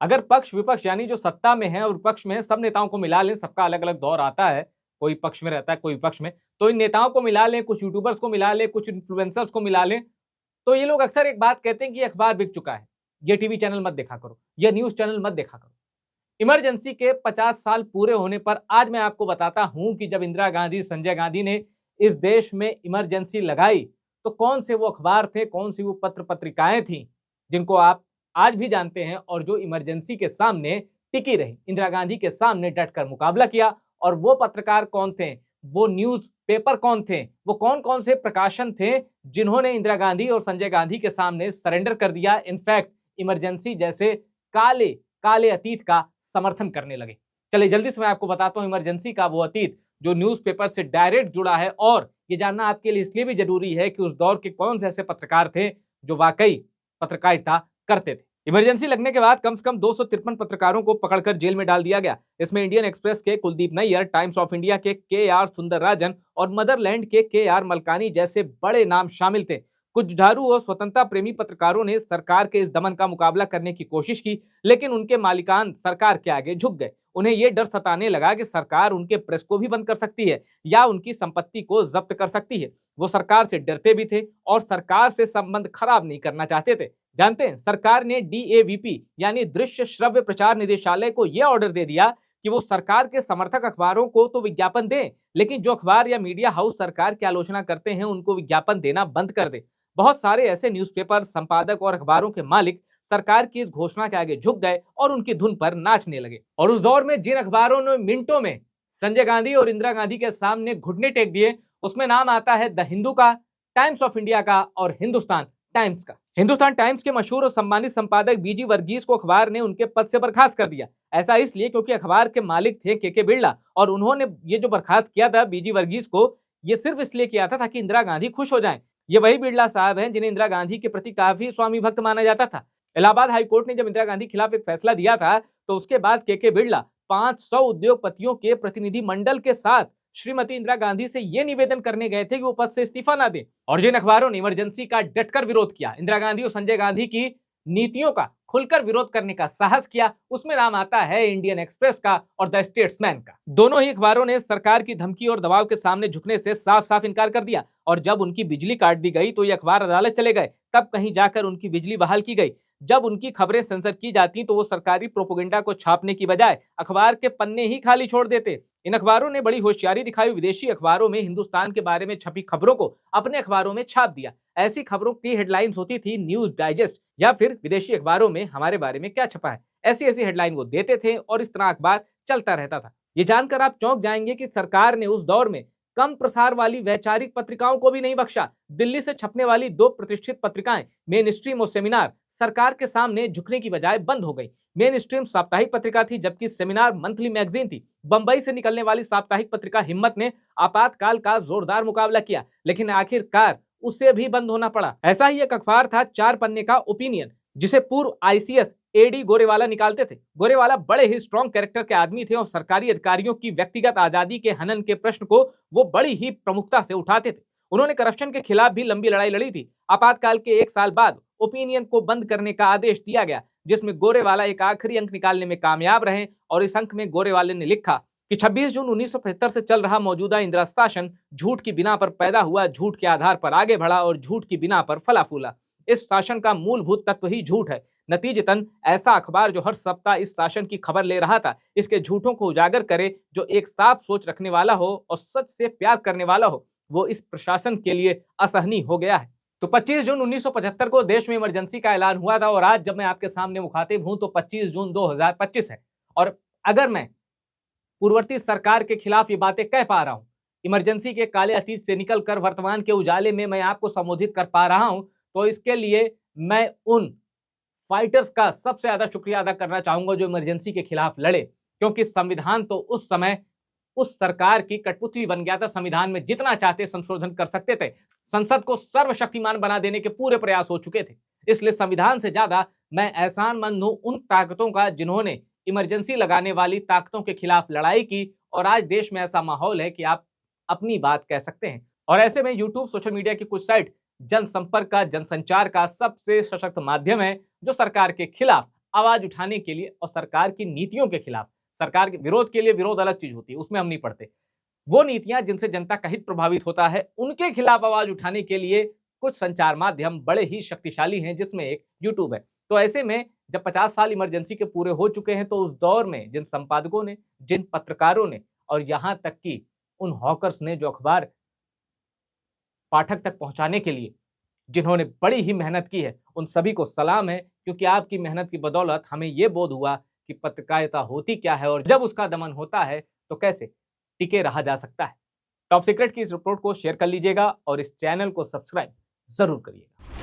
अगर पक्ष विपक्ष यानी जो सत्ता में है और विपक्ष में है, सब नेताओं को मिला लें, सबका अलग अलग दौर आता है, कोई पक्ष में रहता है कोई विपक्ष में, तो इन नेताओं को मिला लें, कुछ यूट्यूबर्स को मिला लें, कुछ इन्फ्लुएंसर्स को मिला लें, तो ये लोग अक्सर एक बात कहते हैं कि अखबार बिक चुका है, ये टीवी चैनल मत देखा करो, ये न्यूज चैनल मत देखा करो। इमरजेंसी के 50 साल पूरे होने पर आज मैं आपको बताता हूं कि जब इंदिरा गांधी, संजय गांधी ने इस देश में इमरजेंसी लगाई, तो कौन से वो अखबार थे, कौन सी वो पत्र पत्रिकाएं थी जिनको आप आज भी जानते हैं और जो इमरजेंसी के सामने टिकी रही, इंदिरा गांधी के सामने डटकर मुकाबला किया। और वो पत्रकार कौन थे, वो न्यूज पेपर कौन थे, वो कौन कौन से प्रकाशन थे जिन्होंने इंदिरा गांधी और संजय गांधी के सामने सरेंडर कर दिया, इनफैक्ट इमरजेंसी जैसे काले काले अतीत का समर्थन करने लगे। चलिए जल्दी से मैं आपको बताता हूं इमरजेंसी का वो अतीत जो न्यूज़पेपर से डायरेक्ट जुड़ा है, और ये जानना आपके लिए इसलिए भी जरूरी है कि उस दौर के कौन से ऐसे पत्रकार थे जो वाकई पत्रकारिता करते थे। इमरजेंसी लगने के बाद कम से कम 253 पत्रकारों को पकड़कर जेल में डाल दिया गया। इसमें इंडियन एक्सप्रेस के Kuldip Nayar, Times of India के आर सुंदरराजन और मदरलैंड के आर मलकानी जैसे बड़े नाम शामिल थे। कुछ जुझारू और स्वतंत्रता प्रेमी पत्रकारों ने सरकार के इस दमन का मुकाबला करने की कोशिश की, लेकिन उनके मालिकान सरकार के आगे झुक गए। उन्हें यह डर सताने लगा कि सरकार उनके प्रेस को भी बंद कर सकती है या उनकी संपत्ति को जब्त कर सकती है। वो सरकार से डरते भी थे और सरकार से संबंध खराब नहीं करना चाहते थे। जानते हैं, सरकार ने DAVP यानी दृश्य श्रव्य प्रचार निदेशालय को यह ऑर्डर दे दिया कि वो सरकार के समर्थक अखबारों को तो विज्ञापन दें, लेकिन जो अखबार या मीडिया हाउस सरकार की आलोचना करते हैं उनको विज्ञापन देना बंद कर दे। बहुत सारे ऐसे न्यूज़पेपर, संपादक और अखबारों के मालिक सरकार की इस घोषणा के आगे झुक गए और उनकी धुन पर नाचने लगे। और उस दौर में जिन अखबारों ने मिनटों में संजय गांधी और इंदिरा गांधी के सामने घुटने टेक दिए, उसमें नाम आता है द हिंदू का, टाइम्स ऑफ इंडिया का और हिंदुस्तान टाइम्स का। हिंदुस्तान टाइम्स के मशहूर और सम्मानित संपादक BG वर्गीस को अखबार ने उनके पद से बर्खास्त कर दिया। ऐसा इसलिए क्योंकि अखबार के मालिक थे के बिरला, और उन्होंने ये जो बर्खास्त किया था BG वर्गीस को, ये सिर्फ इसलिए किया था ताकि इंदिरा गांधी खुश हो जाएं। ये वही बिरला साहब हैं जिन्हें इंदिरा गांधी के प्रति काफी स्वामी भक्त माना जाता था। इलाहाबाद हाईकोर्ट ने जब इंदिरा गांधी के खिलाफ एक फैसला दिया था, तो उसके बाद के बिरला 500 उद्योगपतियों के प्रतिनिधि मंडल के साथ श्रीमती इंदिरा गांधी से यह निवेदन करने गए थे कि वो पद से इस्तीफा ना दें। और जिन अखबारों ने इमरजेंसी का डटकर विरोध किया, इंदिरा गांधी और संजय गांधी की नीतियों का खुलकर विरोध करने का साहस किया, उसमें नाम आता है इंडियन एक्सप्रेस का और द स्टेट्समैन का। दोनों ही अखबारों ने सरकार की धमकी और दबाव के सामने झुकने से साफ साफ इनकार कर दिया, और जब उनकी बिजली काट दी गई तो ये अखबार अदालत चले गए, तब कहीं जाकर उनकी बिजली बहाल की गई। जब उनकी खबरें सेंसर की जाती तो वो सरकारी प्रोपेगेंडा को छापने की बजाय अखबार के पन्ने ही खाली छोड़ देते। इन अखबारों ने बड़ी होशियारी दिखाई, विदेशी अखबारों में हिंदुस्तान के बारे में छपी खबरों को अपने अखबारों में छाप दिया। ऐसी खबरों की हेडलाइंस होती थी न्यूज डाइजेस्ट, या फिर विदेशी अखबारों में हमारे बारे में क्या छपा है, ऐसी ऐसी हेडलाइन वो देते थे और इस तरह अखबार चलता रहता था। ये जानकर आप चौंक जाएंगे कि सरकार ने उस दौर में कम प्रसार वाली वैचारिक पत्रिकाओं को भी नहीं बख्शा। दिल्ली से छपने वाली 2 प्रतिष्ठित पत्रिकाएं मेन स्ट्रीम और सेमिनार सरकार के सामने झुकने की बजाय बंद हो गई। मेन स्ट्रीम साप्ताहिक पत्रिका थी, जबकि सेमिनार मंथली मैगजीन थी। बंबई से निकलने वाली साप्ताहिक पत्रिका हिम्मत ने आपातकाल का जोरदार मुकाबला किया, लेकिन आखिरकार उसे भी बंद होना पड़ा। ऐसा ही एक अखबार था 4 पन्ने का ओपिनियन, जिसे पूर्व ICS AD गोरेवाला निकालते थे। गोरेवाला बड़े ही स्ट्रॉन्ग कैरेक्टर के आदमी थे और सरकारी अधिकारियों की व्यक्तिगत आजादी के हनन के प्रश्न को वो बड़ी ही प्रमुखता से उठाते थे। उन्होंने करप्शन के खिलाफ भी लंबी लड़ाई लड़ी थी। आपातकाल के 1 साल बाद ओपिनियन को बंद करने का आदेश दिया गया, जिसमें गोरेवाला एक आखिरी अंक निकालने में कामयाब रहे, और इस अंक में गोरेवाले ने लिखा कि 26 जून 1975 से चल रहा मौजूदा इंदिरा शासन झूठ की बिना पर पैदा हुआ, झूठ के आधार पर आगे बढ़ा और झूठ की बिना पर फला फूला। इस शासन का मूलभूत तत्व ही झूठ है। नतीजतन ऐसा अखबार जो हर सप्ताह इस शासन की खबर ले रहा था, इसके झूठों को उजागर करे, जो एक साफ सोच रखने वाला हो और सच से प्यार करने वाला हो, वो इस प्रशासन के लिए असहनीय हो गया है। तो 25 जून 1975 को देश में इमरजेंसी का ऐलान हुआ था, और आज जब मैं आपके सामने मुखातिब हूं तो 25 जून 2025 है। और अगर मैं पूर्ववर्ती सरकार के खिलाफ ये बातें कह पा रहा हूं, इमरजेंसी के काले अतीत से निकलकर वर्तमान के उजाले में मैं आपको संबोधित कर पा रहा हूं, तो इसके लिए मैं उन फाइटर्स का सबसे ज्यादा शुक्रिया अदा करना चाहूंगा जो इमरजेंसी के खिलाफ लड़े, क्योंकि संविधान तो उस समय उस सरकार की कठपुतली बन गया था। संविधान में जितना चाहते संशोधन कर सकते थे। संसद को सर्वशक्तिमान बना देने के पूरे प्रयास हो चुके थे। इसलिए संविधान से ज्यादा मैं एहसानमंद हूं उन ताकतों का जिन्होंने इमरजेंसी लगाने वाली ताकतों के खिलाफ लड़ाई की, और आज देश में ऐसा माहौल है कि आप अपनी बात कह सकते हैं। और ऐसे में यूट्यूब, सोशल मीडिया की कुछ साइट जनसंपर्क का, जनसंचार का सबसे सशक्त माध्यम है जो सरकार के खिलाफ आवाज उठाने के लिए और सरकार की नीतियों के खिलाफ, सरकार के विरोध के लिए विरोध अलग चीज होती है, उसमें हम नहीं पढ़ते। वो नीतियां जिनसे जनता का हित प्रभावित होता है, उनके खिलाफ आवाज उठाने के लिए कुछ संचार माध्यम बड़े ही शक्तिशाली हैं, जिसमें एक यूट्यूब है। तो ऐसे में जब 50 साल इमरजेंसी के पूरे हो चुके हैं, तो उस दौर में जिन संपादकों ने, जिन पत्रकारों ने और यहां तक कि उन हॉकर्स ने जो अखबार पाठक तक पहुंचाने के लिए जिन्होंने बड़ी ही मेहनत की है, उन सभी को सलाम है, क्योंकि आपकी मेहनत की बदौलत हमें यह बोध हुआ कि पत्रकारिता होती क्या है और जब उसका दमन होता है तो कैसे टिके रहा जा सकता है। टॉप सीक्रेट की इस रिपोर्ट को शेयर कर लीजिएगा और इस चैनल को सब्सक्राइब जरूर करिएगा।